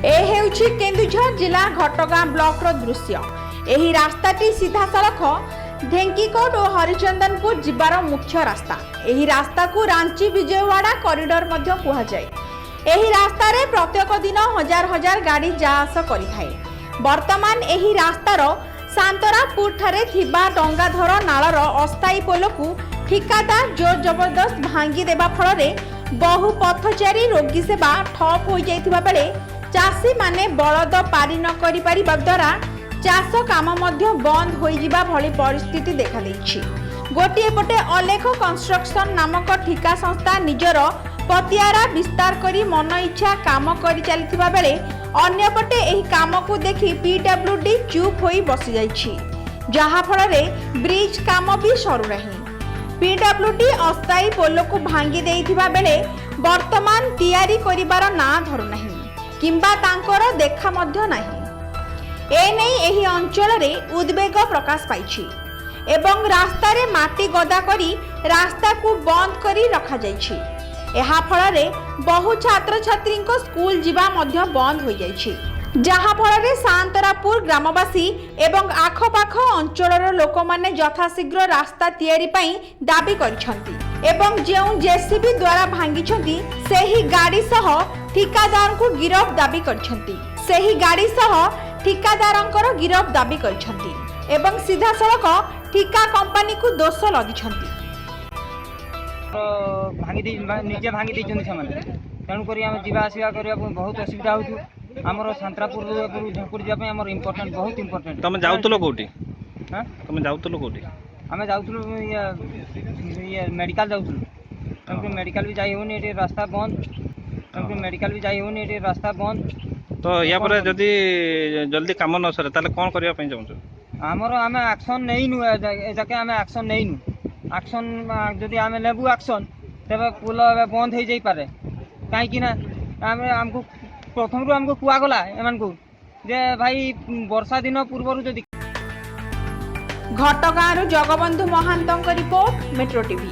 ए हेउछि केन्दुझर जिला घटगां ब्लॉक रो दृश्य। एही रास्ताटी सीधा सड़क ढेंकीकोट और हरिचंदनपुर जिबार मुख्य रास्ता। एही रास्ता को रांची विजयवाड़ा कॉरिडोर मध्य कुहा जाय। एही रास्ता रे प्रत्येक दिन हजार हजार गाड़ी जा आस करिथाय। वर्तमान एही रास्तार सांतरापुर ठारे थिबा डंगाधर नालर अस्थायी पोल को ठिकादार जोर जबरदस्त भांगी देबा फल रे बहु पथचारी रोगी सेवा ठप हो जाइथिबा बेले चाषी माने बलद पारी न करि परिबा द्वारा चाष काम मध्य बंद हो जिबा भली परिस्थिति देखा देछि। गोटिए पटे अलेख कंस्ट्रक्शन नामक ठिका संस्था निजर पतियारा विस्तार करी मन इच्छा काम करि चलिथिबा बेले अन्य पटे एही काम को देखि पीडब्ल्यूडी चुप होई बसि जाइछि, जहा फल रे ब्रिज काम भी सरू रही। पीडब्ल्यूडी अस्थायी पोल को भांगी देइथिबा बेले वर्तमान तैयारी करिबार ना धरु नाही किंबा तांकर देखा मध्य नाही। एने एही अंचल रे उद्वेग प्रकाश पाइछि एवं रास्ता रे माटी गदा करी रास्ता को बंद करी रखा जाइछि। एहा फल रे बहु छात्र छात्री को स्कूल जीवा मध्य बंद हो जाइछि, जहा फल रे सांतरापुर ग्रामवासी एवं आखपाख अंचलर लोक माने यथाशीघ्र रास्ता तैयारी पई दाबी करिसंती एवं जेउ जेसीबी द्वारा भांगिछंती सेही गाड़ी सह ठिकादार को गिरफ दाबी करिसंती। सेही गाड़ी सह ठिकादारंकर गिरफ दाबी करिसंती एवं सीधा सड़क ठिका कंपनी को दोष लगिछंती। निजे भांगी देइछंती समान तेणु करी हम जीवा आसीबा करिया बहुत असुविधा होछु। हमर सांतरापुर झंकुर जा पे हमर इंपोर्टेंट बहुत इंपोर्टेंट। तमे जाउतलो कोठी? हां तमे जाउतलो कोठी? हमें जाउतलो ये मेडिकल जाउतलो। हमके मेडिकल भी जाई होनी एटे रास्ता बंद। हमके मेडिकल भी जाई होनी एटे रास्ता बंद। तो या पर जदी जल्दी काम न सरे ताले कोन करिया पई जाउछ? हमर हमें एक्शन नहीं नु जाके हमें एक्शन नहीं नु एक्शन जदी हमें लेबू एक्शन तबे पुल बंद हो जाई पारे। काहे कि ना हमको प्रथम रो हमको कुआ गला एमान को जे भाई वर्षा दिन पूर्व रो जदी। घटगां रो जगबंधु महांतंक रिपोर्ट, मेट्रो टीवी।